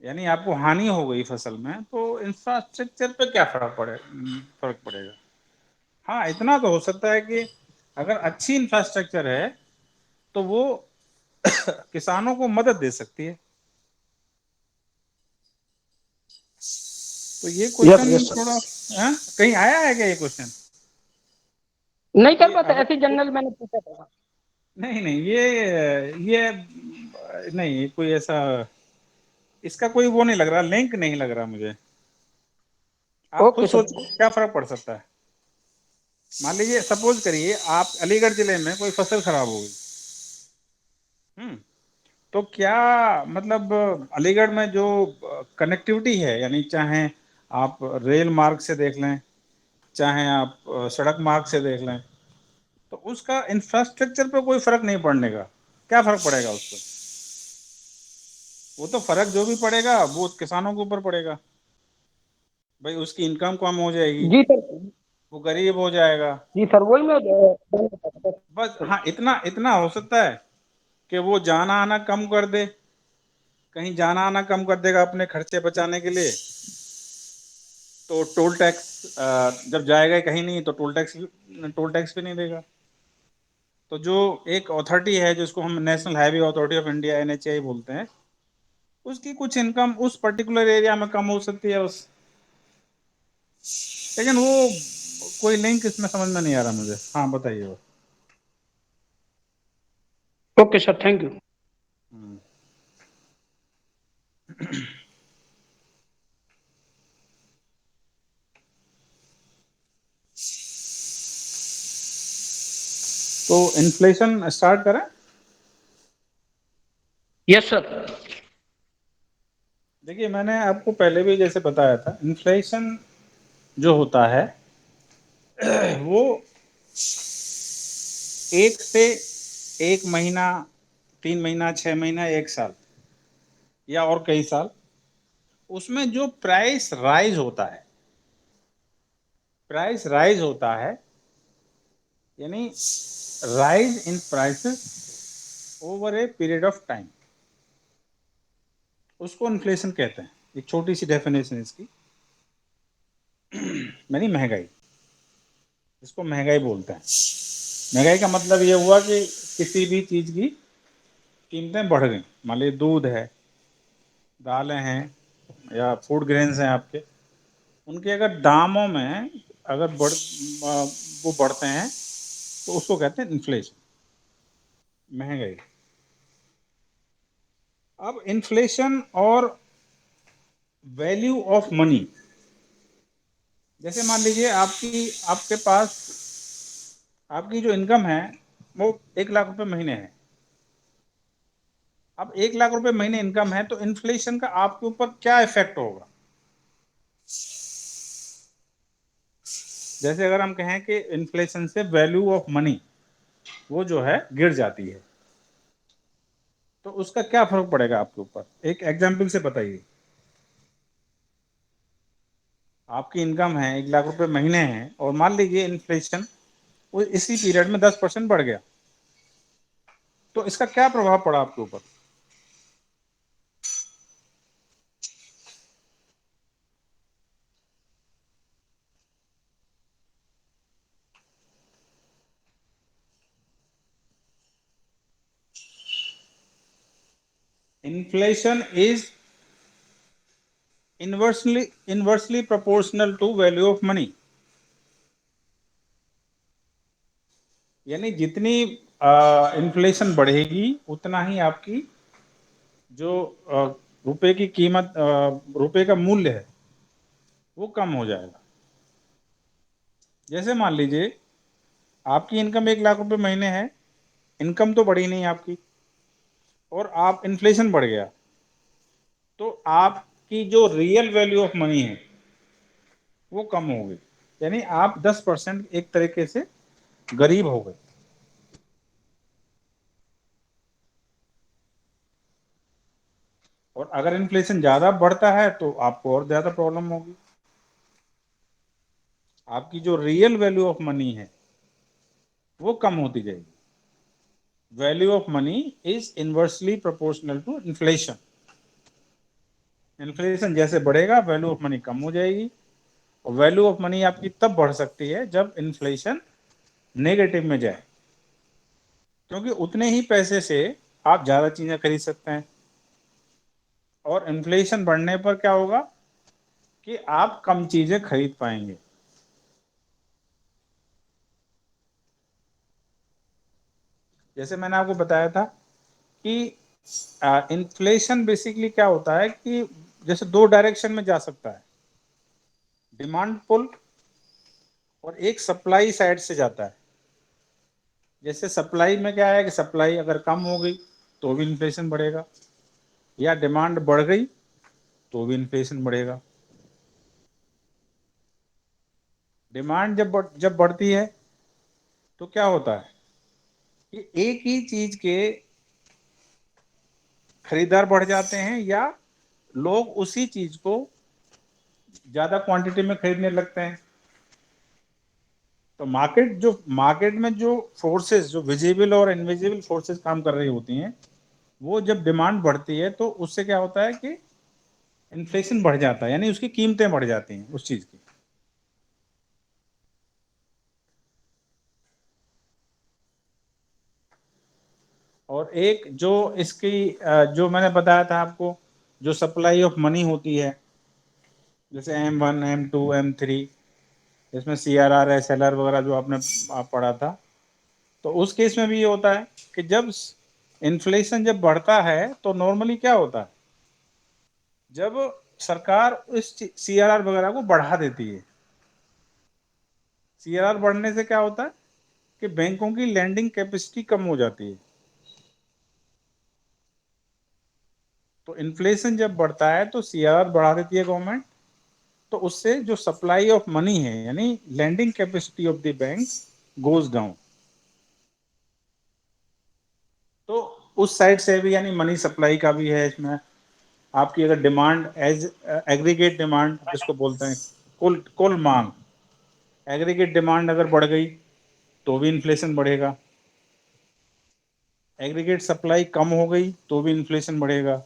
यानी आपको हानि हो गई फसल में, तो इंफ्रास्ट्रक्चर पे क्या फर्क पड़ेगा? हाँ, इतना तो हो सकता है कि अगर अच्छी इंफ्रास्ट्रक्चर है तो वो किसानों को मदद दे सकती है। तो ये यस क्वेश्चन यस सर। थोड़ा, कहीं आया है क्या ये क्वेश्चन? नहीं कि सर, बस अगर, ऐसे जनरल मैंने पूछा था। नहीं नहीं, ये नहीं, कोई ऐसा इसका कोई वो नहीं लग रहा, लिंक नहीं लग रहा मुझे। आप खुद ओके सर। सोचो क्या फर्क पड़ सकता है। मान लीजिए, सपोज करिए आप अलीगढ़ जिले में कोई फसल खराब हो गई। हम्म तो क्या, मतलब अलीगढ़ में जो कनेक्टिविटी है, यानी चाहे आप रेल मार्ग से देख लें, चाहे आप सड़क मार्ग से देख लें, तो उसका इंफ्रास्ट्रक्चर पे कोई फर्क नहीं पड़ने का। क्या फर्क पड़ेगा उस पर? वो तो फर्क जो भी पड़ेगा वो किसानों के ऊपर पड़ेगा। भाई उसकी इनकम कम हो जाएगी, जी सर। वो गरीब हो जाएगा। जी सर, वही मैं बस हाँ, इतना इतना हो सकता है कि वो जाना आना कम कर दे, कहीं जाना आना कम कर देगा अपने खर्चे बचाने के लिए। तो टोल टैक्स जब जाएगा ही कहीं नहीं, तो टोल टैक्स भी नहीं देगा। तो जो एक अथॉरिटी है जिसको हम national highway authority of India NHAI बोलते हैं, उसकी कुछ इनकम उस पर्टिकुलर एरिया में कम हो सकती है बस। लेकिन वो कोई लिंक इसमें समझ में नहीं आ रहा मुझे। हाँ, बताइए वो। Okay sir, thank you. हम्म। तो इन्फ्लेशन स्टार्ट करें। Yes sir. देखिए, मैंने आपको पहले भी जैसे बताया था, इन्फ्लेशन जो होता है वो एक से एक महीना, 3 महीना, 6 महीना, एक साल, या और कई साल, उसमें जो प्राइस राइज होता है, यानी rise in prices over a period of time, उसको इन्फ्लेशन कहते हैं। एक छोटी सी डेफिनेशन इसकी, यानी महंगाई, इसको महंगाई बोलते हैं। महंगाई का मतलब ये हुआ कि किसी भी चीज की कीमतें बढ़ गई। मान लीजिए दूध है, दालें हैं, या फूड ग्रेन्स हैं आपके, उनके अगर दामों में अगर वो बढ़ते हैं, तो उसको कहते हैं इन्फ्लेशन, महंगाई। अब इन्फ्लेशन और वैल्यू ऑफ मनी, जैसे मान लीजिए आपके पास आपकी जो इनकम है वो 1 लाख रुपए महीने है। अब 1 लाख रुपए महीने इनकम है, तो इन्फ्लेशन का आपके ऊपर क्या इफेक्ट होगा? जैसे अगर हम कहें कि इन्फ्लेशन से वैल्यू ऑफ मनी वो जो है गिर जाती है, तो उसका क्या फर्क पड़ेगा आपके ऊपर? एक एग्जाम्पल से बताइए। आपकी इनकम है 1 लाख रुपए महीने है, और मान लीजिए इन्फ्लेशन वो इसी पीरियड में 10% बढ़ गया, तो इसका क्या प्रभाव पड़ा आपके ऊपर? Inflation is inversely proportional to value of money. यानी जितनी इन्फ्लेशन बढ़ेगी, उतना ही आपकी जो रुपए की कीमत, रुपए का मूल्य है, वो कम हो जाएगा। जैसे मान लीजिए आपकी इनकम 1 लाख रुपए महीने है, इनकम तो बढ़ी नहीं आपकी, और आप इन्फ्लेशन बढ़ गया, तो आपकी जो रियल वैल्यू ऑफ मनी है वो कम हो गई। यानी आप 10% एक तरीके से गरीब हो गए। और अगर इन्फ्लेशन ज्यादा बढ़ता है तो आपको और ज्यादा प्रॉब्लम होगी। आपकी जो रियल वैल्यू ऑफ मनी है वो कम होती जाएगी। Value of money is inversely proportional to inflation. Inflation जैसे बढ़ेगा वैल्यू ऑफ मनी कम हो जाएगी, और वैल्यू ऑफ मनी आपकी तब बढ़ सकती है जब इन्फ्लेशन नेगेटिव में जाए, क्योंकि उतने ही पैसे से आप ज्यादा चीजें खरीद सकते हैं। और इन्फ्लेशन बढ़ने पर क्या होगा कि आप कम चीजें खरीद पाएंगे। जैसे मैंने आपको बताया था कि इन्फ्लेशन बेसिकली क्या होता है कि जैसे दो डायरेक्शन में जा सकता है, डिमांड पुल और एक सप्लाई साइड से जाता है। जैसे सप्लाई में क्या है कि सप्लाई अगर कम हो गई तो भी इन्फ्लेशन बढ़ेगा, या डिमांड बढ़ गई तो भी इन्फ्लेशन बढ़ेगा। डिमांड जब बढ़ती है तो क्या होता है कि एक ही चीज के खरीदार बढ़ जाते हैं, या लोग उसी चीज को ज्यादा क्वांटिटी में खरीदने लगते हैं। तो मार्केट में जो फोर्सेस, जो विजिबल और इनविजिबल फोर्सेस काम कर रही होती हैं, वो जब डिमांड बढ़ती है तो उससे क्या होता है कि इन्फ्लेशन बढ़ जाता है, यानी उसकी कीमतें बढ़ जाती हैं उस चीज की। और एक जो इसकी जो मैंने बताया था आपको, जो सप्लाई ऑफ मनी होती है, जैसे M1 M2 M3, इसमें CRR SLR वगैरह जो आपने आप पढ़ा था, तो उस केस में भी ये होता है कि जब इन्फ्लेशन जब बढ़ता है तो नॉर्मली क्या होता है, जब सरकार इस CRR वगैरह को बढ़ा देती है। CRR बढ़ने से क्या होता है कि बैंकों की लैंडिंग कैपेसिटी कम हो जाती है। तो इन्फ्लेशन जब बढ़ता है तो CRR बढ़ा देती है गवर्नमेंट, तो उससे जो सप्लाई ऑफ मनी है, यानी lending capacity of the bank goes down. तो उस साइड से भी, यानी मनी सप्लाई का भी है इसमें। आपकी अगर डिमांड एज एग्रीगेट डिमांड जिसको बोलते हैं, कुल कुल मांग, एग्रीगेट डिमांड अगर बढ़ गई तो भी इन्फ्लेशन बढ़ेगा। एग्रीगेट सप्लाई कम हो गई तो भी इन्फ्लेशन बढ़ेगा।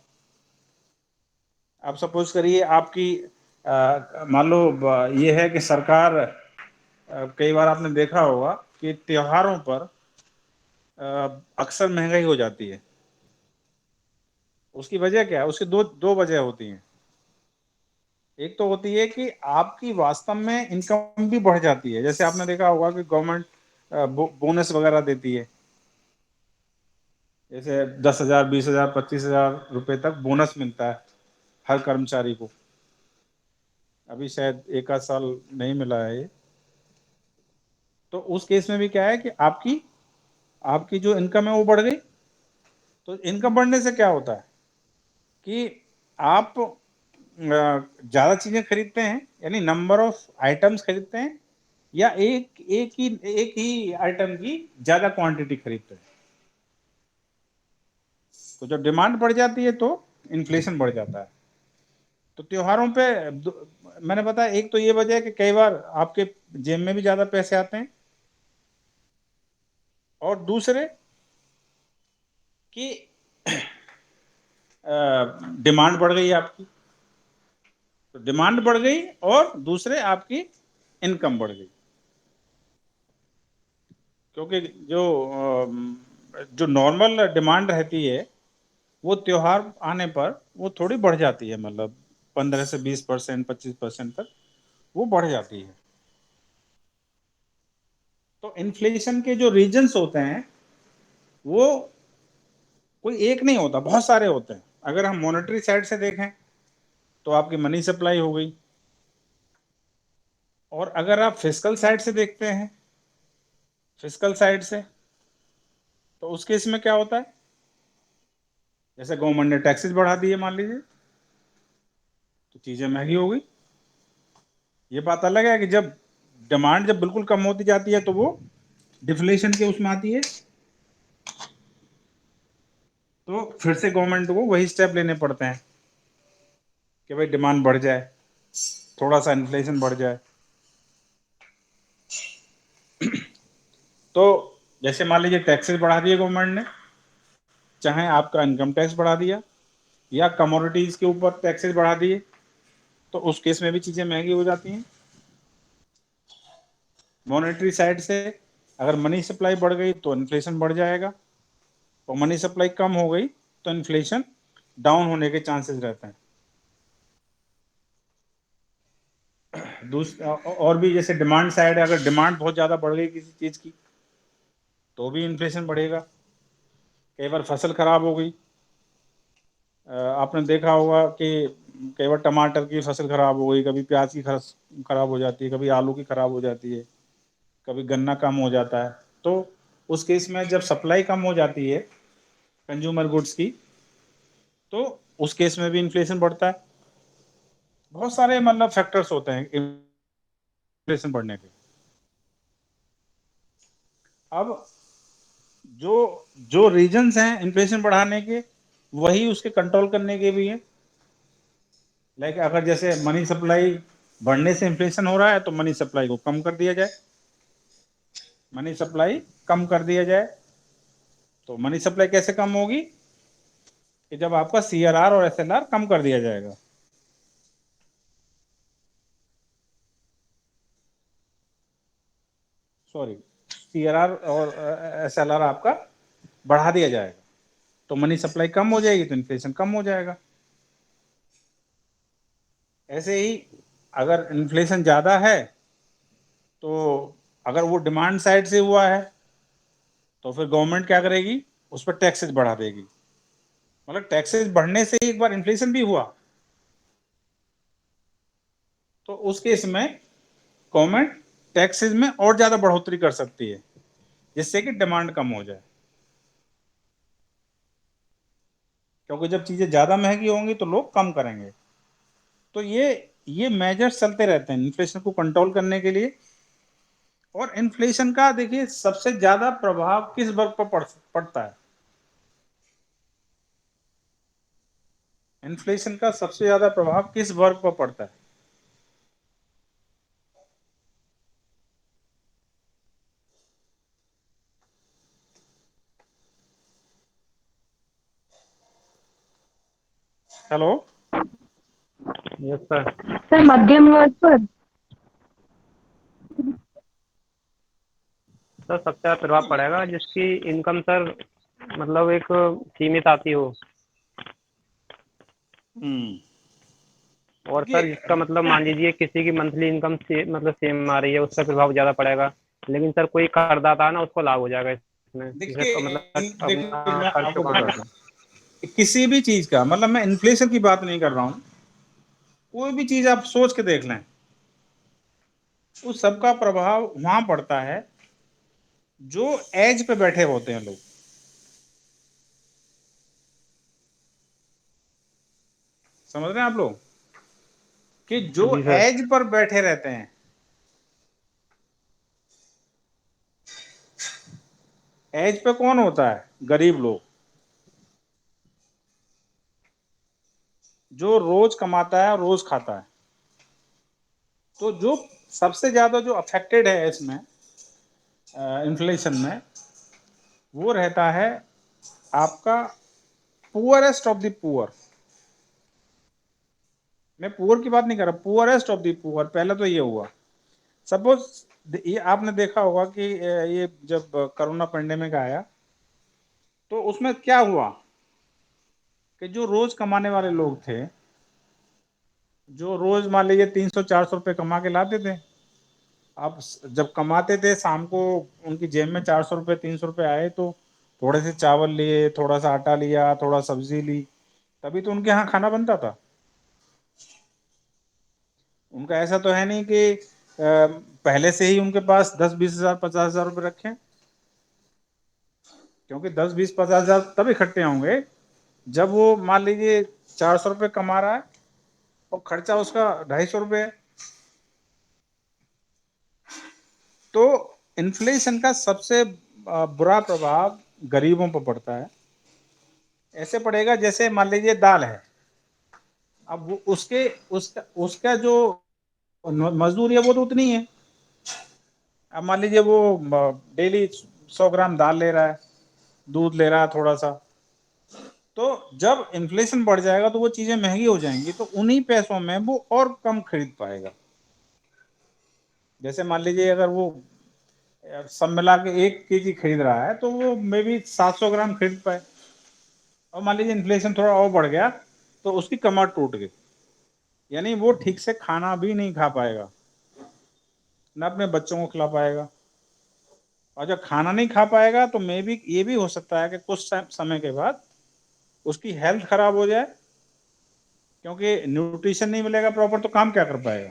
आप सपोज करिए आपकी मान लो ये है कि सरकार, कई बार आपने देखा होगा कि त्योहारों पर अक्सर महंगाई हो जाती है। उसकी वजह क्या है? उसकी दो दो वजह होती हैं। एक तो होती है कि आपकी वास्तव में इनकम भी बढ़ जाती है, जैसे आपने देखा होगा कि गवर्नमेंट बोनस वगैरह देती है, जैसे 10,000 20,000 25,000 रुपए तक बोनस मिलता है हर कर्मचारी को। अभी शायद एक आध साल नहीं मिला है ये। तो उस केस में भी क्या है कि आपकी आपकी जो इनकम है वो बढ़ गई। तो इनकम बढ़ने से क्या होता है कि आप ज्यादा चीजें खरीदते हैं, यानी नंबर ऑफ आइटम्स खरीदते हैं, या एक ही आइटम की ज्यादा क्वांटिटी खरीदते हैं। तो जब डिमांड बढ़ जाती है तो इन्फ्लेशन बढ़ जाता है। तो त्योहारों पे मैंने बताया, एक तो ये वजह है कि कई बार आपके जेब में भी ज्यादा पैसे आते हैं, और दूसरे कि डिमांड बढ़ गई आपकी, तो डिमांड बढ़ गई, और दूसरे आपकी इनकम बढ़ गई। क्योंकि जो नॉर्मल डिमांड रहती है वो त्योहार आने पर वो थोड़ी बढ़ जाती है, मतलब 15 से 20% 25% तक वो बढ़ जाती है। तो इन्फ्लेशन के जो रीजंस होते हैं वो कोई एक नहीं होता, बहुत सारे होते हैं। अगर हम मॉनेटरी साइड से देखें तो आपकी मनी सप्लाई हो गई, और अगर आप फिस्कल साइड से देखते हैं, फिस्कल साइड से, तो उस केस में क्या होता है, जैसे गवर्नमेंट ने टैक्सेस बढ़ा दिए मान लीजिए, तो चीजें महंगी हो गई। ये बात अलग है कि जब डिमांड जब बिल्कुल कम होती जाती है तो वो डिफ्लेशन के उसमें आती है, तो फिर से गवर्नमेंट को वही स्टेप लेने पड़ते हैं कि भाई डिमांड बढ़ जाए, थोड़ा सा इन्फ्लेशन बढ़ जाए। तो जैसे मान लीजिए टैक्सेस बढ़ा दिए गवर्नमेंट ने, चाहे आपका इनकम टैक्स बढ़ा दिया, या कमोडिटीज के ऊपर टैक्सेस बढ़ा दिए तो उस केस में भी चीजें महंगी हो जाती हैं। मॉनेटरी साइड से अगर मनी सप्लाई बढ़ गई तो इन्फ्लेशन बढ़ जाएगा, और मनी सप्लाई कम हो गई तो इन्फ्लेशन डाउन होने के चांसेस रहते हैं। दूसरा और भी, जैसे डिमांड साइड, अगर डिमांड बहुत ज़्यादा बढ़ गई किसी चीज़ की तो भी इन्फ्लेशन बढ़ेगा। कई बार फसल खराब हो गई, आपने देखा होगा कि कई बार टमाटर की फसल खराब हो गई, कभी प्याज की खराब हो जाती है, कभी आलू की खराब हो जाती है, कभी गन्ना कम हो जाता है। तो उस केस में जब सप्लाई कम हो जाती है कंज्यूमर गुड्स की, तो उस केस में भी इन्फ्लेशन बढ़ता है। बहुत सारे मतलब फैक्टर्स होते हैं इन्फ्लेशन बढ़ने के। अब जो जो रीजंस हैं इन्फ्लेशन बढ़ाने के, वही उसके कंट्रोल करने के भी हैं। लाइक अगर जैसे मनी सप्लाई बढ़ने से इन्फ्लेशन हो रहा है तो मनी सप्लाई को कम कर दिया जाए, मनी सप्लाई कम कर दिया जाए। तो मनी सप्लाई कैसे कम होगी कि जब आपका CRR और SLR कम कर दिया जाएगा। सॉरी, CRR और SLR आपका बढ़ा दिया जाएगा, तो मनी सप्लाई कम हो जाएगी तो इन्फ्लेशन कम हो जाएगा। ऐसे ही अगर इन्फ्लेशन ज़्यादा है तो अगर वो डिमांड साइड से हुआ है तो फिर गवर्नमेंट क्या करेगी, उस पर टैक्सेस बढ़ा देगी। मतलब टैक्सेस बढ़ने से ही एक बार इन्फ्लेशन भी हुआ तो उस केस में गवर्नमेंट टैक्सेस में और ज़्यादा बढ़ोतरी कर सकती है, जिससे कि डिमांड कम हो जाए। क्योंकि जब चीज़ें ज़्यादा महंगी होंगी तो लोग कम करेंगे। तो ये मेजर्स चलते रहते हैं इन्फ्लेशन को कंट्रोल करने के लिए। और इन्फ्लेशन का देखिए सबसे ज्यादा प्रभाव किस वर्ग पर पड़ता है। इन्फ्लेशन का सबसे ज्यादा प्रभाव किस वर्ग पर पड़ता है? हेलो। Yes sir. सर मध्यम वर्ग पर। सर सबसे ज़्यादा प्रभाव पड़ेगा जिसकी इनकम सर मतलब एक सीमित आती हो, और सर देखिए, जिसका मतलब मान लीजिए किसी की मंथली इनकम से मतलब सेम आ रही है, उसका प्रभाव ज़्यादा पड़ेगा। लेकिन सर कोई करदाता है ना, उसको लाभ हो जाएगा इसमें, जिसे मतलब देखिए अपना मैं खर्च आपको कम बताता हूँ, किसी भी चीज का मतलब, मैं इन्फ्लेशन की बात नहीं कर रहा हूँ, कोई भी चीज आप सोच के देख लें, उस सबका प्रभाव वहां पड़ता है जो एज पे बैठे होते हैं लोग। समझ रहे हैं आप लोग कि जो जी सर। एज पर बैठे रहते हैं, एज पे कौन होता है? गरीब लोग, जो रोज कमाता है रोज खाता है। तो जो सबसे ज्यादा जो अफेक्टेड है इसमें इन्फ्लेशन में, वो रहता है आपका पुअरेस्ट ऑफ द पुअर। मैं पुअर की बात नहीं कर रहा, पुअरेस्ट ऑफ द पुअर। पहले तो ये हुआ, सपोज ये आपने देखा होगा कि ये जब कोरोना पेंडेमिक आया तो उसमें क्या हुआ कि जो रोज कमाने वाले लोग थे, जो रोज मान लीजिए 300-400 रुपये कमा के लाते थे, अब जब कमाते थे शाम को उनकी जेब में 400 रुपये 300 रुपये आए तो थोड़े से चावल लिए, थोड़ा सा आटा लिया, थोड़ा सब्जी ली, तभी तो उनके यहाँ खाना बनता था। उनका ऐसा तो है नहीं कि पहले से ही उनके पास 10-20 हज़ार 50 हज़ार रुपये रखे, क्योंकि 10-20-50 हज़ार तब इकट्ठे होंगे जब वो मान लीजिए 400 रुपये कमा रहा है और खर्चा उसका 250 रुपये है। तो इन्फ्लेशन का सबसे बुरा प्रभाव गरीबों पर पड़ता है। ऐसे पड़ेगा जैसे मान लीजिए दाल है, अब वो उसका उसका जो मजदूरी है वो तो उतनी है। अब मान लीजिए वो डेली 100 ग्राम दाल ले रहा है, दूध ले रहा है थोड़ा सा, तो जब इन्फ्लेशन बढ़ जाएगा तो वो चीजें महंगी हो जाएंगी, तो उन्हीं पैसों में वो और कम खरीद पाएगा। जैसे मान लीजिए अगर वो सब मिला के 1 केजी खरीद रहा है तो वो मे बी 700 ग्राम खरीद पाए, और मान लीजिए इन्फ्लेशन थोड़ा और बढ़ गया तो उसकी कमर टूट गई, यानी वो ठीक से खाना भी नहीं खा पाएगा, ना अपने बच्चों को खिला पाएगा। और जब खाना नहीं खा पाएगा तो मे बी ये भी हो सकता है कि कुछ समय के बाद उसकी हेल्थ खराब हो जाए, क्योंकि न्यूट्रिशन नहीं मिलेगा प्रॉपर तो काम क्या कर पाएगा।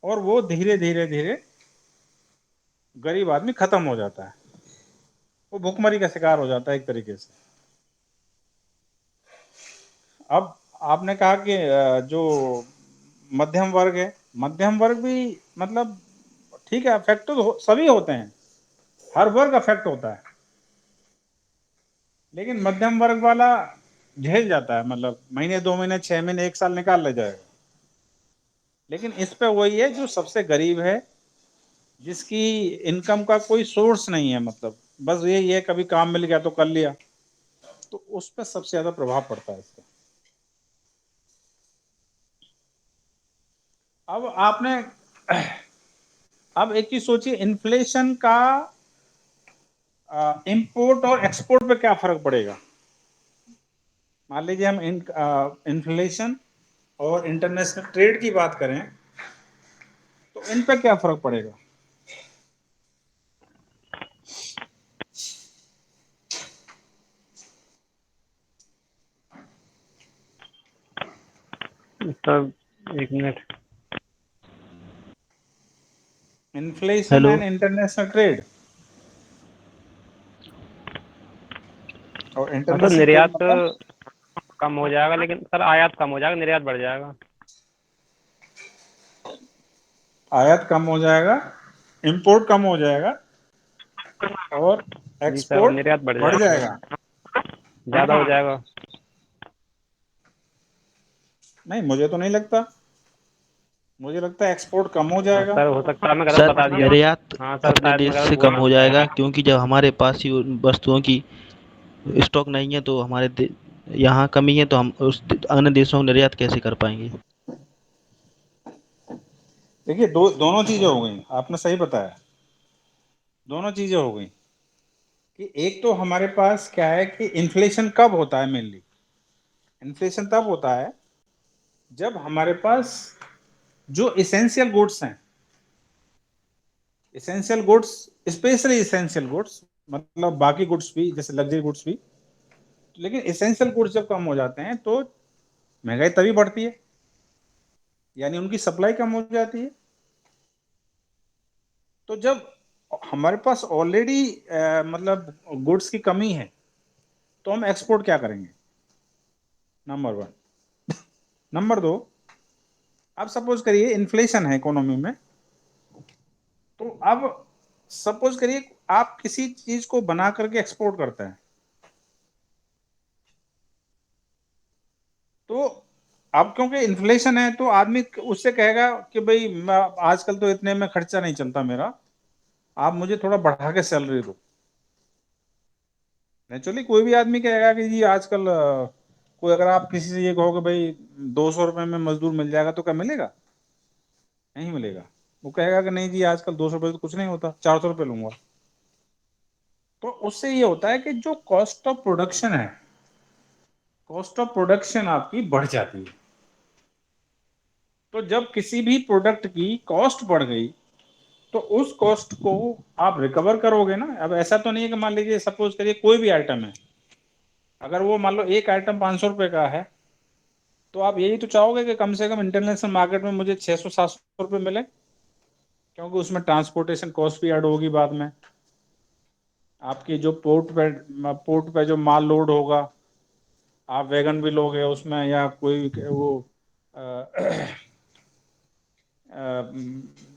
और वो धीरे धीरे धीरे गरीब आदमी खत्म हो जाता है, वो भुखमरी का शिकार हो जाता है एक तरीके से। अब आपने कहा कि जो मध्यम वर्ग है, मध्यम वर्ग भी मतलब ठीक है, अफेक्ट तो सभी होते हैं, हर वर्ग अफेक्ट होता है, लेकिन मध्यम वर्ग वाला झेल जाता है, मतलब महीने 2 महीने 6 महीने 1 साल निकाल ले जाएगा। लेकिन इस पे वही है जो सबसे गरीब है, जिसकी इनकम का कोई सोर्स नहीं है, मतलब बस यही है कभी काम मिल गया तो कर लिया, तो उस पर सबसे ज्यादा प्रभाव पड़ता है इसका। अब आपने अब एक चीज सोचिए, इन्फ्लेशन का इंपोर्ट और एक्सपोर्ट पे क्या फर्क पड़ेगा। मान लीजिए हम इन्फ्लेशन और इंटरनेशनल ट्रेड की बात करें तो इन पे क्या फर्क पड़ेगा। सर एक minute. Inflation hello. And international trade, और मतलब इंटरनेशनल ट्रेड निर्यात मतलब कम हो जाएगा, लेकिन सर आयात कम हो जाएगा, निर्यात बढ़ जाएगा। आयात कम हो जाएगा, इंपोर्ट कम हो जाएगा, और जी सर, और एक्सपोर्ट निर्यात बढ़ बढ़ जाएगा, जाएगा। ज्यादा हो जाएगा। नहीं, मुझे तो नहीं लगता, मुझे लगता है एक्सपोर्ट कम हो जाएगा। सर हो सकता है मैं गलत सर बता दिया। निर्यात हाँ सर, अपने शायद देश मैं गलत से बोल कम हो रहा जाएगा, क्योंकि जब हमारे पास ही उन वस्तुओं की स्टॉक नहीं है तो यहाँ कमी है, तो हम उस अन्य देशों को निर्यात कैसे कर पाएंगे। देखिए, दोनों चीजें हो गई, आपने सही बताया, दोनों चीजें हो गई कि एक तो हमारे पास क्या है कि इन्फ्लेशन कब होता है, मेनली इन्फ्लेशन तब होता है जब हमारे पास जो इसेंशियल गुड्स हैं, essential goods, specially essential goods, मतलब बाकी गुड्स भी जैसे लग्जरी गुड्स भी, लेकिन इसेंशियल गुड्स जब कम हो जाते हैं तो महंगाई तभी बढ़ती है, यानी उनकी सप्लाई कम हो जाती है। तो जब हमारे पास ऑलरेडी मतलब गुड्स की कमी है तो हम एक्सपोर्ट क्या करेंगे, नंबर वन। नंबर दो, अब सपोज करिए इन्फ्लेशन है इकोनॉमी में, तो अब सपोज करिए आप किसी चीज को बना करके एक्सपोर्ट करते हैं, तो अब क्योंकि इन्फ्लेशन है तो आदमी उससे कहेगा कि भाई आजकल तो इतने में खर्चा नहीं चलता मेरा, आप मुझे थोड़ा बढ़ा के सैलरी दो। नेचुरली कोई भी आदमी कहेगा कि जी आजकल कोई अगर आप किसी से ये कहोगे भाई 200 रुपये में मजदूर मिल जाएगा तो क्या मिलेगा, नहीं मिलेगा। वो कहेगा कि नहीं जी आजकल 200 रुपये तो कुछ नहीं होता, 400 रुपये लूंगा। तो उससे ये होता है कि जो कॉस्ट ऑफ प्रोडक्शन है, कॉस्ट ऑफ प्रोडक्शन आपकी बढ़ जाती है। तो जब किसी भी प्रोडक्ट की कॉस्ट बढ़ गई तो उस कॉस्ट को आप रिकवर करोगे ना। अब ऐसा तो नहीं है कि मान लीजिए सपोज करिए कोई भी आइटम है, अगर वो मान लो एक आइटम 500 रुपये का है, तो आप यही तो चाहोगे कि कम से कम इंटरनेशनल मार्केट में मुझे 600 700 रुपये मिले, क्योंकि उसमें ट्रांसपोर्टेशन कॉस्ट भी ऐड होगी बाद में, आपकी जो पोर्ट पे जो माल लोड होगा, आप वैगन भी लोगे उसमें या कोई वो अ,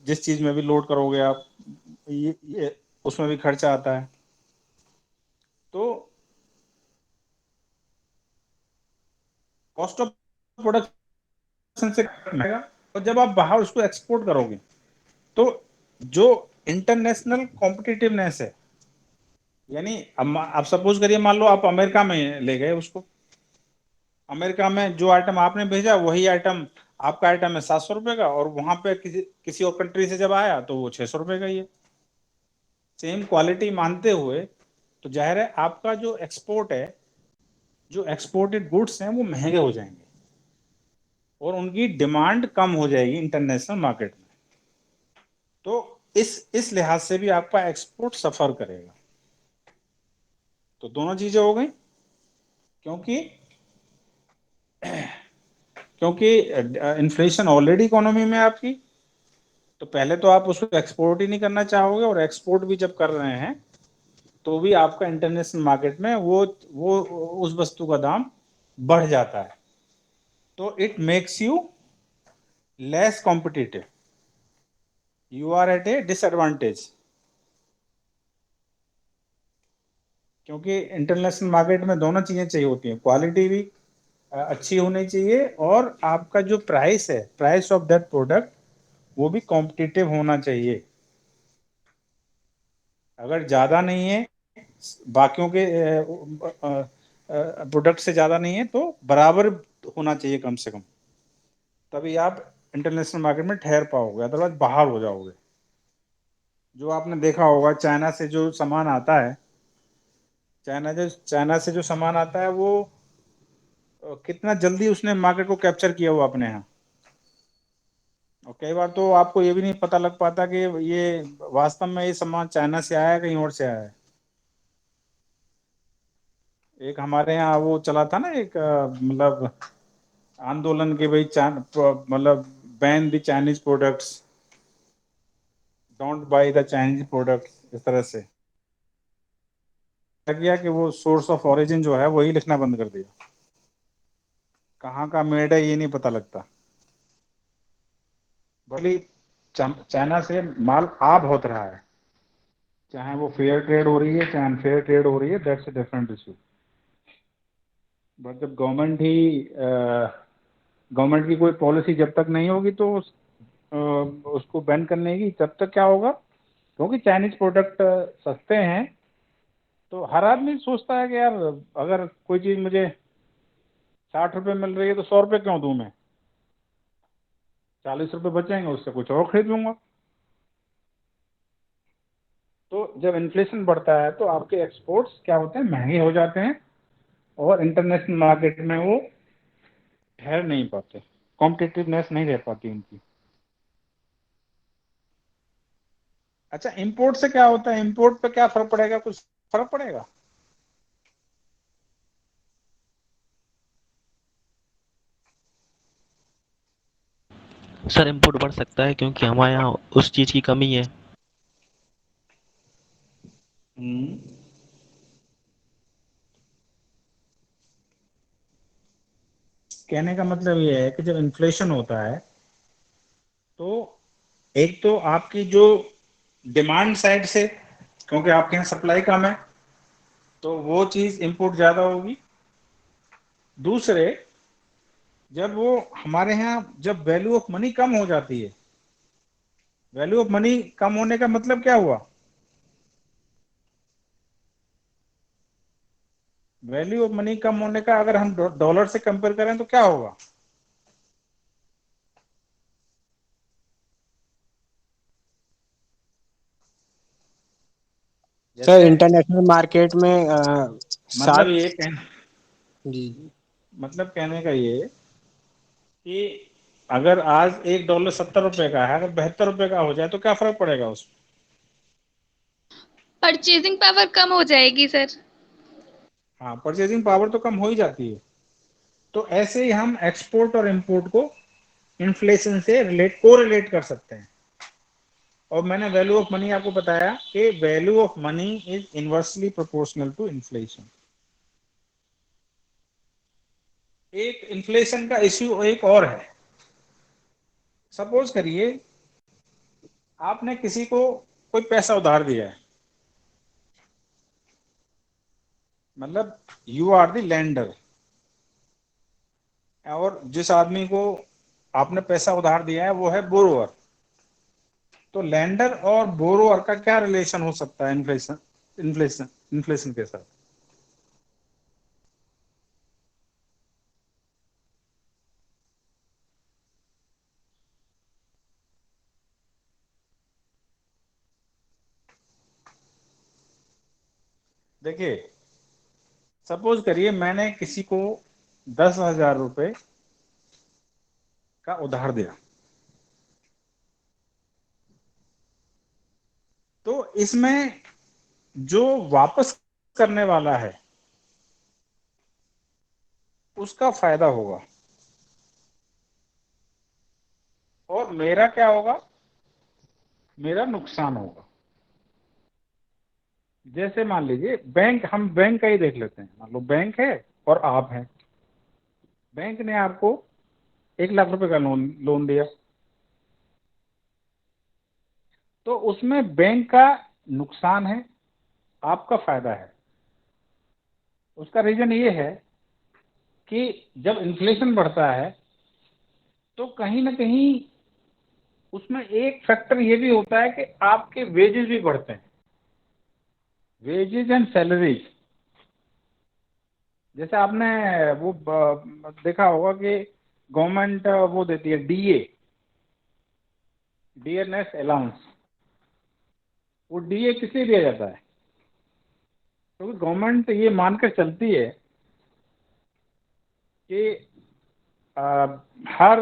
जिस चीज में भी लोड करोगे आप, ये उसमें भी खर्चा आता है। तो कॉस्ट ऑफ प्रोडक्शन से महंगा, और जब आप बाहर उसको एक्सपोर्ट करोगे तो जो इंटरनेशनल कॉम्पिटिटिवनेस है यानी अब आप सपोज करिए, मान लो आप अमेरिका में ले गए उसको, अमेरिका में जो आइटम आपने भेजा वही आइटम, आपका आइटम है 700 रुपये का, और वहां पे किसी किसी और कंट्री से जब आया तो वो 600 रुपये का ही है। सेम क्वालिटी मानते हुए तो जाहिर है आपका जो एक्सपोर्ट है, जो एक्सपोर्टेड गुड्स हैं वो महंगे हो जाएंगे और उनकी डिमांड कम हो जाएगी इंटरनेशनल मार्केट में। तो इस लिहाज से भी आपका एक्सपोर्ट सफर करेगा। तो दोनों चीजें हो गई, क्योंकि क्योंकि इन्फ्लेशन ऑलरेडी इकोनॉमी में आपकी, तो पहले तो आप उसको एक्सपोर्ट ही नहीं करना चाहोगे, और एक्सपोर्ट भी जब कर रहे हैं तो भी आपका इंटरनेशनल मार्केट में वो उस वस्तु का दाम बढ़ जाता है। तो it makes you less competitive, you are at a disadvantage, क्योंकि इंटरनेशनल मार्केट में दोनों चीजें चाहिए होती हैं, क्वालिटी भी अच्छी होनी चाहिए, और आपका जो प्राइस है, प्राइस ऑफ दैट प्रोडक्ट, वो भी कॉम्पिटिटिव होना चाहिए। अगर ज़्यादा नहीं है, बाकियों के प्रोडक्ट से ज़्यादा नहीं है, तो बराबर होना चाहिए कम से कम, तभी आप इंटरनेशनल मार्केट में ठहर पाओगे, अदरवाइज बाहर हो जाओगे। जो आपने देखा होगा, चाइना से जो सामान आता है, चाइना से जो सामान आता है वो कितना जल्दी उसने मार्केट को कैप्चर किया हुआ अपने यहाँ। और कई बार तो आपको ये भी नहीं पता लग पाता कि ये वास्तव में ये सामान चाइना से आया है कहीं और से आया है। एक हमारे यहाँ वो चला था ना, एक मतलब आंदोलन के, भाई मतलब ban the Chinese products, don't by the Chinese products, इस तरह से क्या किया कि वो सोर्स ऑफ ओरिजिन जो है वही लिखना बंद कर दिया, कहाँ का मेड है ये नहीं पता लगता। भले चाइना से माल आ बहुत रहा है, चाहे वो फेयर ट्रेड हो रही है चाहे अनफेयर ट्रेड हो रही है, that's a different issue. But जब गवर्नमेंट की कोई पॉलिसी जब तक नहीं होगी तो उसको बैन करने की, तब तक क्या होगा, क्योंकि चाइनीज प्रोडक्ट सस्ते हैं, तो हर आदमी सोचता है कि यार अगर कोई चीज़ मुझे 60 रुपये मिल रही है तो 100 रुपये क्यों दूं मैं, 40 रुपये बचेंगे उससे कुछ और खरीद लूंगा। तो जब इन्फ्लेशन बढ़ता है तो आपके एक्सपोर्ट्स क्या होते हैं, महंगे हो जाते हैं, और इंटरनेशनल मार्केट में वो ठहर नहीं पाते, कॉम्पिटिटिवनेस नहीं रह पाती उनकी। अच्छा, इंपोर्ट से क्या होता है, इंपोर्ट पे क्या फर्क पड़ेगा, कुछ फर्क पड़ेगा? सर इम्पोर्ट बढ़ सकता है क्योंकि हमारे यहाँ उस चीज़ की कमी है। कहने का मतलब ये है कि जब इन्फ्लेशन होता है तो एक तो आपकी जो डिमांड साइड से, क्योंकि आपके यहाँ सप्लाई कम है तो वो चीज इंपोर्ट ज्यादा होगी। दूसरे, जब वो हमारे यहाँ जब वैल्यू ऑफ मनी कम हो जाती है, वैल्यू ऑफ मनी कम होने का मतलब क्या हुआ, वैल्यू ऑफ मनी कम होने का अगर हम डॉलर से कंपेयर करें तो क्या होगा? सर जैसे इंटरनेशनल मार्केट में मतलब 60। ये जी। मतलब कहने का ये कि अगर आज $1 70 का है, अगर 72 रुपए का हो जाए तो क्या फर्क पड़ेगा उसमें? परचेजिंग पावर कम हो जाएगी सर। हाँ, परचेजिंग पावर तो कम हो ही जाती है। तो ऐसे ही हम एक्सपोर्ट और इंपोर्ट को इन्फ्लेशन से कोरिलेट कर सकते हैं। और मैंने वैल्यू ऑफ मनी आपको बताया कि value of money is inversely proportional to inflation. एक इन्फ्लेशन का इश्यू एक और है। सपोज करिए आपने किसी को कोई पैसा उधार दिया है, मतलब यू आर द लेंडर, और जिस आदमी को आपने पैसा उधार दिया है वो है बोरोअर। तो लेंडर और बोरोअर का क्या रिलेशन हो सकता है इन्फ्लेशन इन्फ्लेशन इन्फ्लेशन के साथ। देखिए, सपोज करिए मैंने किसी को 10,000 रुपए का उधार दिया, तो इसमें जो वापस करने वाला है उसका फायदा होगा, और मेरा क्या होगा, मेरा नुकसान होगा। जैसे मान लीजिए बैंक, हम बैंक का ही देख लेते हैं। मान लो बैंक है और आप हैं, बैंक ने आपको 1 लाख रुपए का लोन लोन दिया, तो उसमें बैंक का नुकसान है, आपका फायदा है। उसका रीजन ये है कि जब इन्फ्लेशन बढ़ता है तो कहीं ना कहीं उसमें एक फैक्टर ये भी होता है कि आपके वेजेस भी बढ़ते हैं, वेजेस एंड सैलरीज। जैसे आपने वो देखा होगा कि गवर्नमेंट वो देती है डीए, डियरनेस अलाउंस। वो डीए किस लिए दिया जाता है? क्योंकि गवर्नमेंट ये मानकर चलती है कि हर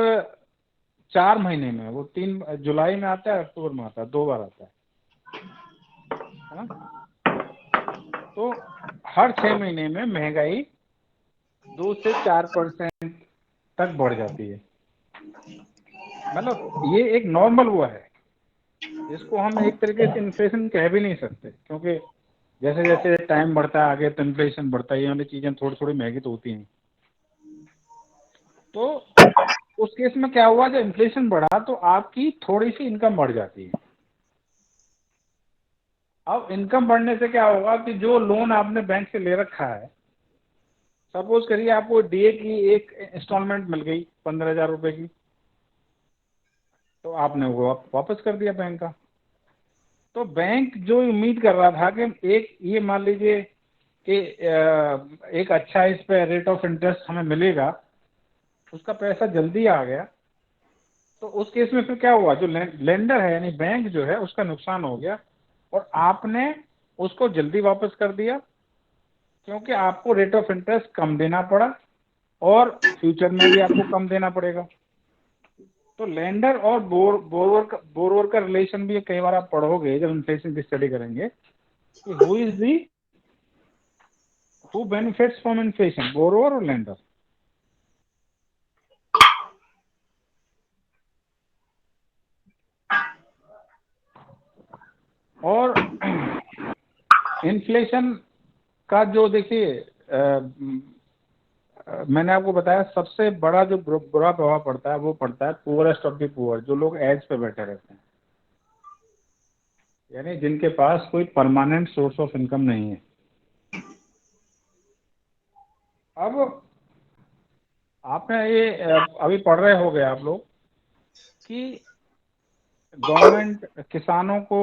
4 महीने में, वो 3 जुलाई में आता है, अक्टूबर में आता है, 2 बार आता है ना। तो हर 6 महीने में महंगाई 2 से 4% तक बढ़ जाती है। मतलब ये एक नॉर्मल हुआ है, इसको हम एक तरीके से इन्फ्लेशन कह भी नहीं सकते, क्योंकि जैसे जैसे टाइम बढ़ता है आगे तो इन्फ्लेशन बढ़ता है, ये वाली चीजें थोड़ी थोड़ी महंगी तो होती हैं। तो उस केस में क्या हुआ, जब इन्फ्लेशन बढ़ा तो आपकी थोड़ी सी इनकम बढ़ जाती है। अब इनकम बढ़ने से क्या होगा कि जो लोन आपने बैंक से ले रखा है, सपोज करिए आपको डीए की एक इंस्टॉलमेंट मिल गई 15,000 रुपए की, तो आपने वो वापस कर दिया बैंक का। तो बैंक जो उम्मीद कर रहा था कि एक ये मान लीजिए कि एक अच्छा इस पे रेट ऑफ इंटरेस्ट हमें मिलेगा, उसका पैसा जल्दी आ गया, तो उस केस में फिर क्या हुआ, जो लेंडर है यानी बैंक जो है उसका नुकसान हो गया, और आपने उसको जल्दी वापस कर दिया, क्योंकि आपको रेट ऑफ इंटरेस्ट कम देना पड़ा और फ्यूचर में भी आपको कम देना पड़ेगा। तो लेंडर और बोरोवर का रिलेशन भी कई बार आप पढ़ोगे जब इन्फ्लेशन की स्टडी करेंगे कि who benefits from inflation, borrower और लेंडर। और इन्फ्लेशन का जो देखिए मैंने आपको बताया सबसे बड़ा जो बुरा प्रभाव पड़ता है वो पड़ता है पुअरेस्ट ऑफ द पुअर, जो लोग एज पे बैठे रहते हैं, यानी जिनके पास कोई परमानेंट सोर्स ऑफ इनकम नहीं है। अब आपने ये अभी पढ़ रहे होंगे आप लोग कि गवर्नमेंट किसानों को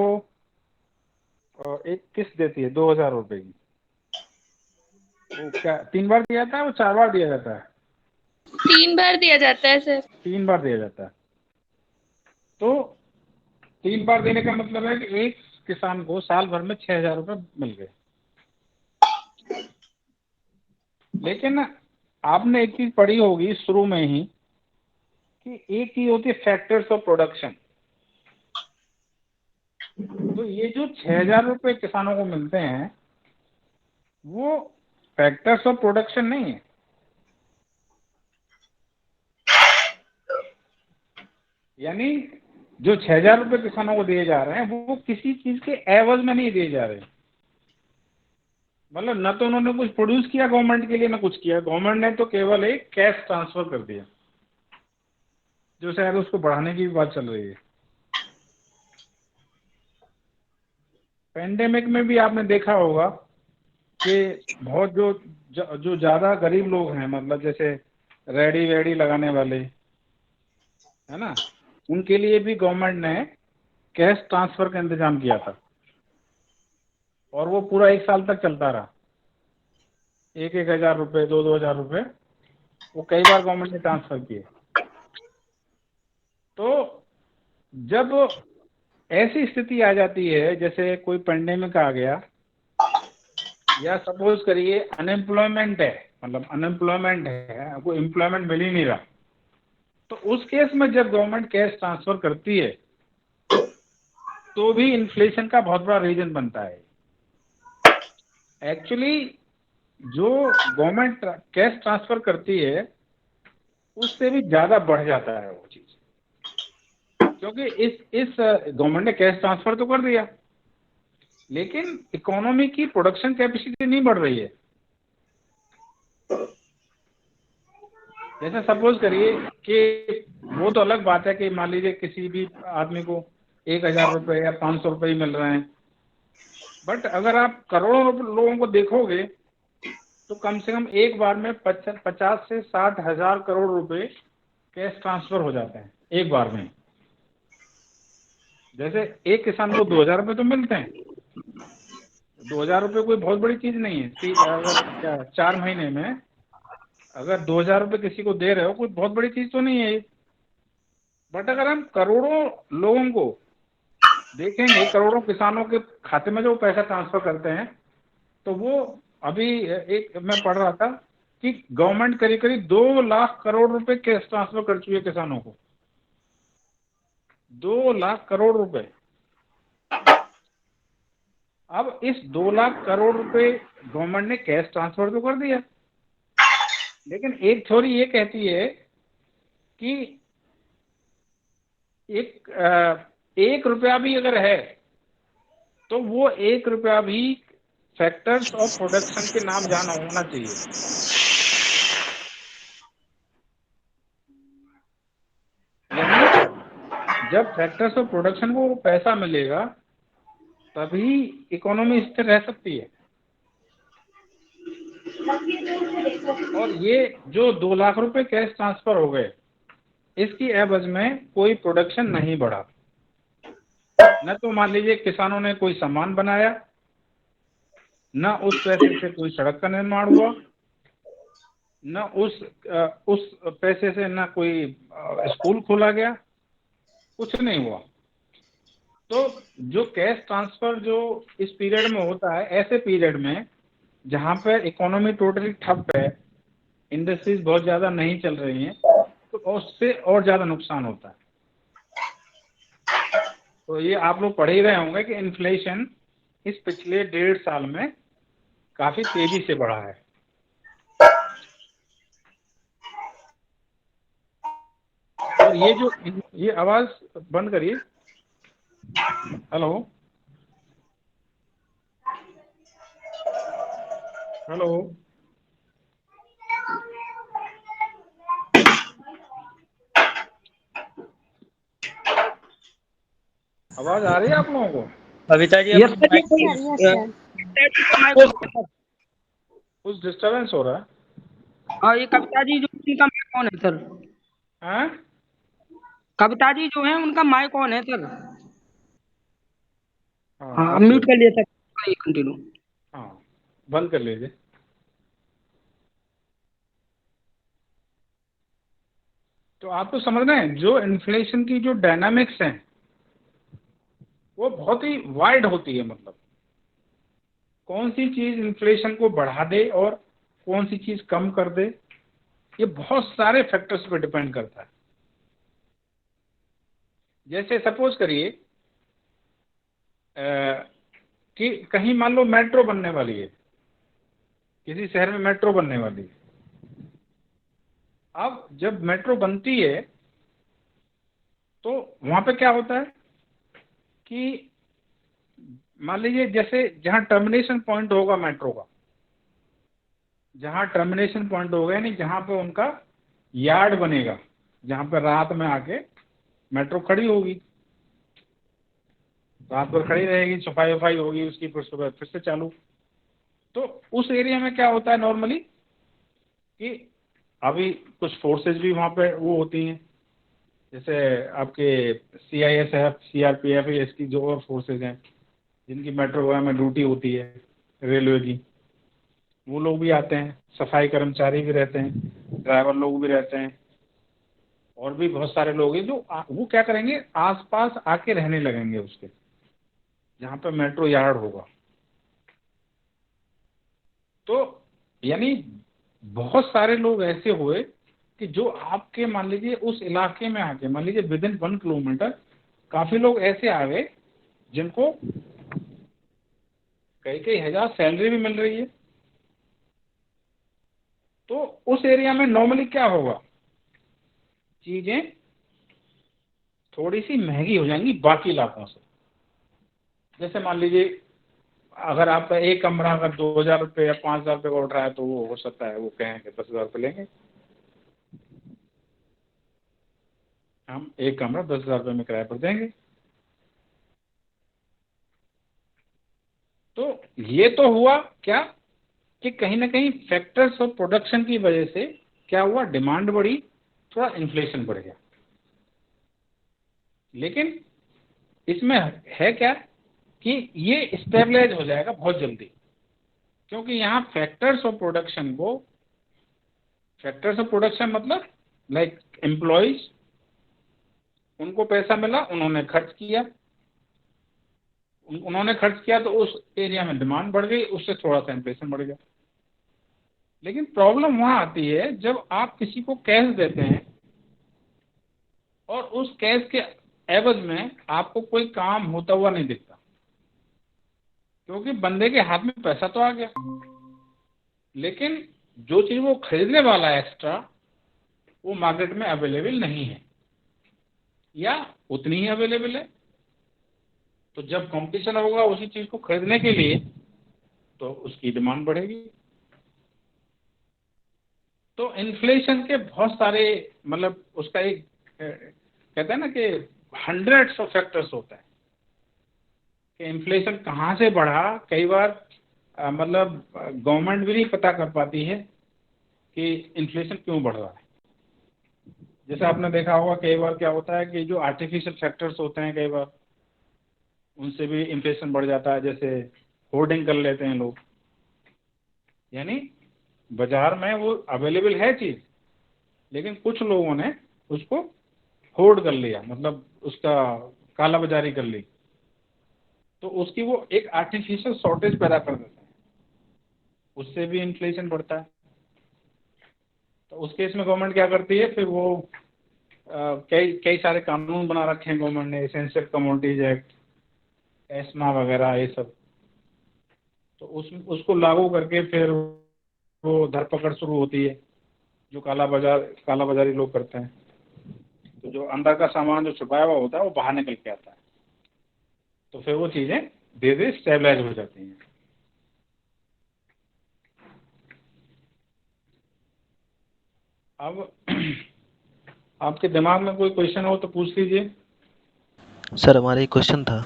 एक किस्त देती है 2,000 रुपए की। वो क्या 3 बार दिया जाता है, वो 4 बार दिया जाता है? 3 बार दिया जाता है सर। 3 बार दिया जाता है। तो 3 बार देने का मतलब है कि एक किसान को साल भर में 6,000 रुपये मिल गए। लेकिन आपने एक चीज पढ़ी होगी शुरू में ही कि एक चीज होती है फैक्टर्स ऑफ प्रोडक्शन। तो ये जो 6,000 रुपये किसानों को मिलते हैं वो फैक्टर्स ऑफ प्रोडक्शन नहीं है। यानी जो 6,000 रुपये किसानों को दिए जा रहे हैं वो किसी चीज के एवज में नहीं दिए जा रहे। मतलब न तो उन्होंने कुछ प्रोड्यूस किया गवर्नमेंट के लिए, ना कुछ किया। गवर्नमेंट ने तो केवल एक कैश ट्रांसफर कर दिया, जो शायद उसको बढ़ाने की भी बात चल रही है। पेंडेमिक में भी आपने देखा होगा कि बहुत जो ज्यादा गरीब लोग हैं, मतलब जैसे रेडी वेडी लगाने वाले है ना, उनके लिए भी गवर्नमेंट ने कैश ट्रांसफर का इंतजाम किया था। और वो पूरा 1 साल तक चलता रहा। 1,000 रुपये, 2,000 रुपये वो कई बार गवर्नमेंट ने ट्रांसफर किए। तो जब ऐसी स्थिति आ जाती है, जैसे कोई पेंडेमिक आ गया, या सपोज करिए अनएम्प्लॉयमेंट है, मतलब अनएम्प्लॉयमेंट है, कोई एम्प्लॉयमेंट मिल ही नहीं रहा, तो उस केस में जब गवर्नमेंट कैश ट्रांसफर करती है तो भी इन्फ्लेशन का बहुत बड़ा रीजन बनता है। एक्चुअली जो गवर्नमेंट कैश ट्रांसफर करती है उससे भी ज्यादा बढ़ जाता है वो चीज, क्योंकि इस गवर्नमेंट ने कैश ट्रांसफर तो कर दिया, लेकिन इकोनॉमी की प्रोडक्शन कैपेसिटी नहीं बढ़ रही है। जैसे सपोज करिए कि वो तो अलग बात है कि मान लीजिए किसी भी आदमी को 1,000 रुपये या 500 रुपये ही मिल रहे हैं, बट अगर आप करोड़ों लोगों को देखोगे तो कम से कम एक बार में 50 से 60 हजार करोड़ रुपए कैश ट्रांसफर हो जाते हैं एक बार में। जैसे एक किसान को 2,000 रुपये तो मिलते हैं, 2,000 रुपये कोई बहुत बड़ी चीज नहीं है। अगर 4 महीने में अगर 2,000 रुपये किसी को दे रहे हो, कोई बहुत बड़ी चीज तो नहीं है ये। बट अगर हम करोड़ों लोगों को देखेंगे, करोड़ों किसानों के खाते में जो पैसा ट्रांसफर करते हैं, तो वो अभी एक मैं पढ़ रहा था कि गवर्नमेंट करीब करीब 2 लाख करोड़ रुपए कैश ट्रांसफर कर चुकी है किसानों को। 2 लाख करोड़ रुपए। अब इस 2 लाख करोड़ रुपए गवर्नमेंट ने कैश ट्रांसफर तो कर दिया, लेकिन एक थ्योरी ये कहती है कि एक रुपया भी अगर है तो वो 1 रुपया भी फैक्टर्स ऑफ प्रोडक्शन के नाम जाना होना चाहिए। यानी जब फैक्टर्स ऑफ प्रोडक्शन को पैसा मिलेगा तभी इकोनॉमी स्थिर रह सकती है। और ये जो 2 लाख रुपए कैश ट्रांसफर हो गए, इसकी एवज में कोई प्रोडक्शन नहीं बढ़ा। न तो मान लीजिए किसानों ने कोई सामान बनाया, न उस पैसे से कोई सड़क का निर्माण हुआ, न उस पैसे से न कोई स्कूल खोला गया, कुछ नहीं हुआ। तो जो कैश ट्रांसफर जो इस पीरियड में होता है, ऐसे पीरियड में जहां पर इकोनॉमी टोटली ठप है, इंडस्ट्रीज बहुत ज्यादा नहीं चल रही हैं, तो उससे और ज्यादा नुकसान होता है। तो ये आप लोग पढ़ ही रहे होंगे कि इन्फ्लेशन इस पिछले 1.5 साल में काफी तेजी से बढ़ा है। और ये आवाज बंद करिए। हेलो हेलो, आवाज आ रही है आप लोगों को? कविता जी यस सर, कुछ डिस्टरबेंस हो रहा है। हाँ, ये कविता जी जो उनका माय कौन है सर? हाँ, कविता जी जो है उनका माय कौन है सर? हाँ, आप म्यूट कर लिया सर, कंटिन्यू। हाँ, बंद कर लीजिए। तो आप तो समझ रहे हैं जो इन्फ्लेशन की जो डायनामिक्स हैं वो बहुत ही वाइड होती है। मतलब कौन सी चीज इन्फ्लेशन को बढ़ा दे और कौन सी चीज कम कर दे, ये बहुत सारे फैक्टर्स पे डिपेंड करता है। जैसे सपोज करिए कि कहीं मान लो मेट्रो बनने वाली है, किसी शहर में मेट्रो बनने वाली है। अब जब मेट्रो बनती है तो वहां पे क्या होता है कि मान लीजिए जैसे जहां टर्मिनेशन पॉइंट होगा मेट्रो का, जहां टर्मिनेशन पॉइंट होगा यानी जहां पे उनका यार्ड बनेगा, जहां पे रात में आके मेट्रो खड़ी होगी, रात भर खड़ी रहेगी, सफाई वफाई होगी उसकी, फिर सुबह फिर से चालू। तो उस एरिया में क्या होता है नॉर्मली कि अभी कुछ फोर्सेज भी वहाँ पे वो होती हैं, जैसे आपके CISF, CRPF, इसकी जो और फोर्सेज हैं, जिनकी मेट्रो वगैरह में ड्यूटी होती है रेलवे की, वो लोग भी आते हैं, सफाई कर्मचारी भी रहते हैं, ड्राइवर लोग भी रहते हैं, और भी बहुत सारे लोग हैं जो वो क्या करेंगे, आसपास आके रहने लगेंगे उसके, जहाँ पे मेट्रो यार्ड होगा। तो यानी बहुत सारे लोग ऐसे हुए कि जो आपके मान लीजिए उस इलाके में आके, मान लीजिए विद इन 1 किलोमीटर काफी लोग ऐसे आ गए जिनको कई कई हजार सैलरी भी मिल रही है। तो उस एरिया में नॉर्मली क्या होगा, चीजें थोड़ी सी महंगी हो जाएंगी बाकी इलाकों से। जैसे मान लीजिए अगर आपका एक कमरा अगर 2,000 रुपये या 5,000 रुपये का उठ रहा है, तो वो हो सकता है वो कहें कि 10,000 रुपये लेंगे, हम एक कमरा 10,000 रुपये में किराए पर देंगे। तो ये तो हुआ क्या कि कहीं ना कहीं फैक्टर्स ऑफ प्रोडक्शन की वजह से क्या हुआ, डिमांड बढ़ी, थोड़ा इन्फ्लेशन बढ़ गया। लेकिन इसमें है क्या कि ये स्टेबलाइज हो जाएगा बहुत जल्दी, क्योंकि यहाँ फैक्टर्स ऑफ प्रोडक्शन मतलब लाइक एम्प्लॉइज, उनको पैसा मिला, उन्होंने खर्च किया तो उस एरिया में डिमांड बढ़ गई, उससे थोड़ा सा इन्फ्लेशन बढ़ गया। लेकिन प्रॉब्लम वहां आती है जब आप किसी को कैश देते हैं और उस कैश के एवज में आपको कोई काम होता हुआ नहीं दिखता, क्योंकि बंदे के हाथ में पैसा तो आ गया, लेकिन जो चीज वो खरीदने वाला है एक्स्ट्रा, वो मार्केट में अवेलेबल नहीं है या उतनी ही अवेलेबल है। तो जब कंपटीशन होगा उसी चीज को खरीदने के लिए, तो उसकी डिमांड बढ़ेगी। तो इन्फ्लेशन के बहुत सारे मतलब उसका एक कहते हैं ना कि हंड्रेड्स ऑफ फैक्टर्स होता है कि इन्फ्लेशन कहाँ से बढ़ा। कई बार मतलब गवर्नमेंट भी नहीं पता कर पाती है कि इन्फ्लेशन क्यों बढ़ रहा है। जैसे आपने देखा होगा कई बार क्या होता है कि जो आर्टिफिशियल फैक्टर्स होते हैं कई बार उनसे भी इन्फ्लेशन बढ़ जाता है। जैसे होर्डिंग कर लेते हैं लोग, यानी बाजार में वो अवेलेबल है चीज, लेकिन कुछ लोगों ने उसको होर्ड कर लिया, मतलब उसका काला बाजारी कर ली, तो उसकी वो एक आर्टिफिशियल शॉर्टेज पैदा कर देते हैं, उससे भी इन्फ्लेशन बढ़ता है। तो उस केस में गवर्नमेंट क्या करती है, फिर वो कई सारे कानून बना रखे हैं गवर्नमेंट ने, एसेंशियल कमोडिटीज एक्ट, एस्मा वगैरह ये सब, तो उसको लागू करके फिर वो धरपकड़ शुरू होती है जो काला बाजारी लोग करते हैं। तो जो अंदर का सामान जो छुपाया हुआ होता है वो बाहर निकल के आता है, तो फिर वो चीजें धीरे धीरे स्टेबलाइज हो जाती हैं। अब आपके दिमाग में कोई क्वेश्चन हो तो पूछ लीजिए। सर हमारा एक क्वेश्चन था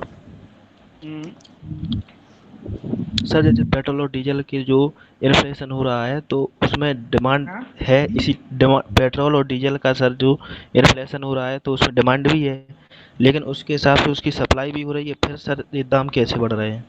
सर, जैसे पेट्रोल और डीजल की जो इन्फ्लेशन हो रहा है तो उसमें डिमांड है, इसी पेट्रोल और डीजल का सर जो इन्फ्लेशन हो रहा है तो उसमें डिमांड भी है, लेकिन उसके हिसाब से उसकी सप्लाई भी हो रही है, फिर सर ये दाम कैसे बढ़ रहे हैं?